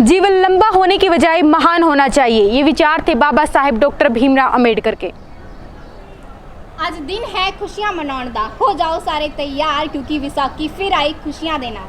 जीवन लंबा होने की बजाय महान होना चाहिए, ये विचार थे बाबा साहेब डॉक्टर भीमराव अंबेडकर के। आज दिन है खुशियां मनाउण दा, हो जाओ सारे तैयार क्योंकि विसाखी फिर आई खुशियां देना।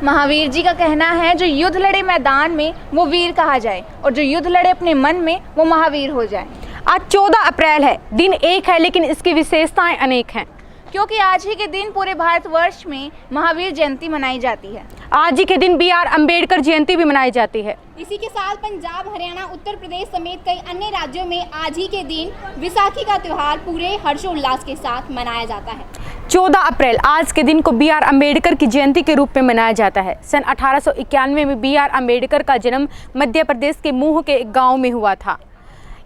महावीर जी का कहना है जो युद्ध लड़े मैदान में वो वीर कहा जाए और जो युद्ध लड़े अपने मन में वो महावीर हो जाए। आज 14 अप्रैल है, दिन एक है लेकिन इसकी विशेषताएं अनेक हैं, क्योंकि आज ही के दिन पूरे भारतवर्ष में महावीर जयंती मनाई जाती है। आज ही के दिन B.R. अम्बेडकर जयंती भी मनाई जाती है। इसी के साथ पंजाब, हरियाणा, उत्तर प्रदेश समेत कई अन्य राज्यों में आज ही के दिन विसाखी का त्यौहार पूरे हर्षोल्लास के साथ मनाया जाता है। 14 अप्रैल आज के दिन को B.R. अम्बेडकर की जयंती के रूप में मनाया जाता है। सन 1891 में B.R. अम्बेडकर का जन्म मध्य प्रदेश के मूह के एक गाँव में हुआ था।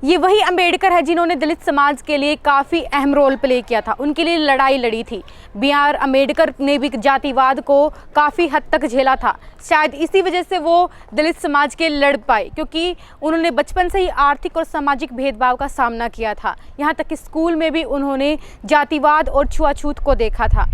ये वही अम्बेडकर है जिन्होंने दलित समाज के लिए काफ़ी अहम रोल प्ले किया था, उनके लिए लड़ाई लड़ी थी। B.R. अम्बेडकर ने भी जातिवाद को काफ़ी हद तक झेला था। शायद इसी वजह से वो दलित समाज के लड़ पाए, क्योंकि उन्होंने बचपन से ही आर्थिक और सामाजिक भेदभाव का सामना किया था। यहाँ तक कि स्कूल में भी उन्होंने जातिवाद और छुआछूत को देखा था।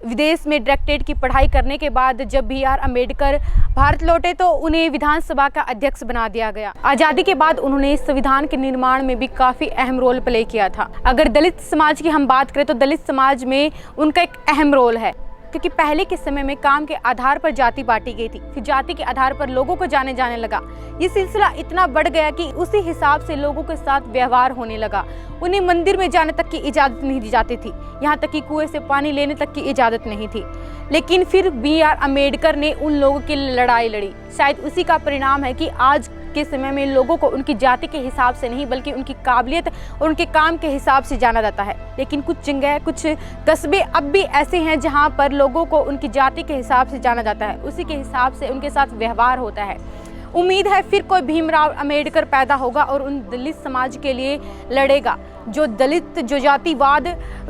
विदेश में डायरेक्टरेट की पढ़ाई करने के बाद जब B.R. अम्बेडकर भारत लौटे तो उन्हें विधानसभा का अध्यक्ष बना दिया गया। आज़ादी के बाद उन्होंने संविधान के निर्माण में भी काफ़ी अहम रोल प्ले किया था। अगर दलित समाज की हम बात करें तो दलित समाज में उनका एक अहम रोल है, क्योंकि पहले के समय में काम के आधार पर जाति बांटी गई थी, फिर जाति के आधार पर लोगों को जाने लगा। ये सिलसिला इतना बढ़ गया कि उसी हिसाब से लोगों के साथ व्यवहार होने लगा। उन्हें मंदिर में जाने तक की इजाज़त नहीं दी जाती थी, यहाँ तक कि कुएं से पानी लेने तक की इजाज़त नहीं थी। लेकिन फिर B.R. अम्बेडकर ने उन लोगों की लड़ाई लड़ी। शायद उसी का परिणाम है कि आज के समय में लोगों को उनकी जाति के हिसाब से नहीं बल्कि उनकी काबिलियत और उनके काम के हिसाब से जाना जाता है। लेकिन कुछ जगह, कुछ कस्बे अब भी ऐसे हैं जहां पर लोगों को उनकी जाति के हिसाब से जाना जाता है, उसी के हिसाब से उनके साथ व्यवहार होता है। उम्मीद है फिर कोई भीमराव अम्बेडकर पैदा होगा और उन दलित समाज के लिए लड़ेगा। जो दलित, जो जातिवाद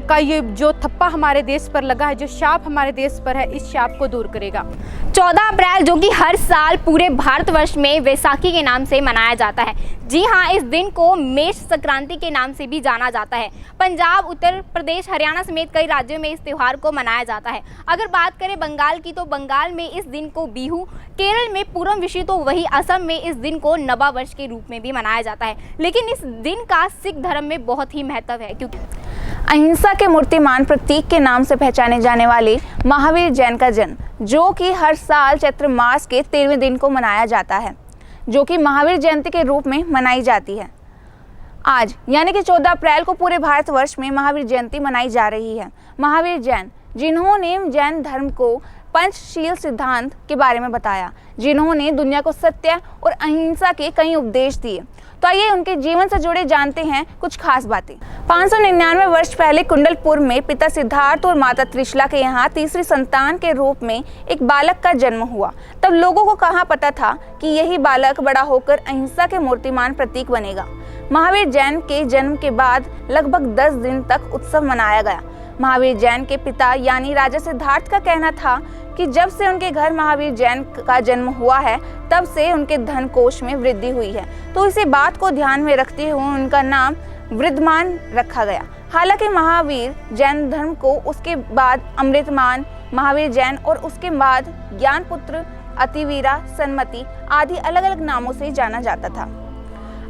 का ये जो थप्पा हमारे देश पर लगा है, जो शाप हमारे देश पर है, इस शाप को दूर करेगा। 14 अप्रैल जो कि हर साल पूरे भारतवर्ष में वैसाखी के नाम से मनाया जाता है। जी हाँ, इस दिन को मेष संक्रांति के नाम से भी जाना जाता है। पंजाब, उत्तर प्रदेश, हरियाणा समेत कई राज्यों में इस त्यौहार को मनाया जाता है। अगर बात करें बंगाल की तो बंगाल में इस दिन को बिहू, केरल में पूरम विशु, तो वही असम में इस दिन को नवा वर्ष के रूप में भी मनाया जाता है। लेकिन इस दिन का सिख धर्म में बहुत ही महत्व है, क्योंकि अहिंसा के मूर्तिमान प्रतीक के नाम से पहचाने जाने वाले महावीर जैन का जन्म, जो कि हर साल चैत्र मास के 13वें दिन को मनाया जाता है, जो कि महावीर जयंती के रूप में मनाई जाती है। आज यानी कि 14 अप्रैल को पूरे भारतवर्ष में महावीर जयंती मनाई जा रही है। महावीर जैन, जिन्होंने जैन धर्म को पंचशील सिद्धांत के बारे में बताया, जिन्होंने दुनिया को सत्य और अहिंसा के कई उपदेश दिए। तो आइए उनके जीवन से जुड़े जानते हैं कुछ खास बातें। 599 वर्ष पहले कुंडलपुर में पिता सिद्धार्थ और माता त्रिशला के यहाँ तीसरी संतान के रूप में एक बालक का जन्म हुआ। तब लोगों को कहाँ पता था कि यही बालक बड़ा होकर अहिंसा के मूर्तिमान प्रतीक बनेगा। महावीर जैन के जन्म के बाद लगभग 10 दिन तक उत्सव मनाया गया। महावीर जैन के पिता यानी राजा सिद्धार्थ का कहना था कि जब से उनके घर महावीर जैन का जन्म हुआ है तब से उनके धन कोष में वृद्धि हुई है, तो इसी बात को ध्यान में रखते हुए उनका नाम वृद्धमान रखा गया। हालांकि महावीर जैन धर्म को उसके बाद अमृतमान, महावीर जैन और उसके बाद ज्ञानपुत्र, अतिवीरा, सन्मति आदि अलग अलग नामों से जाना जाता था।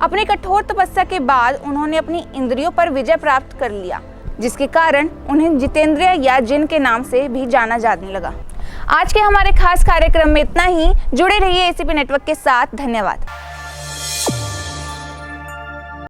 अपनी कठोर तपस्या के बाद उन्होंने अपनी इंद्रियों पर विजय प्राप्त कर लिया, जिसके कारण उन्हें जितेंद्रिय या जिन के नाम से भी जाना जाने लगा। आज के हमारे खास कार्यक्रम में इतना ही। जुड़े रहिए ACP नेटवर्क के साथ। धन्यवाद।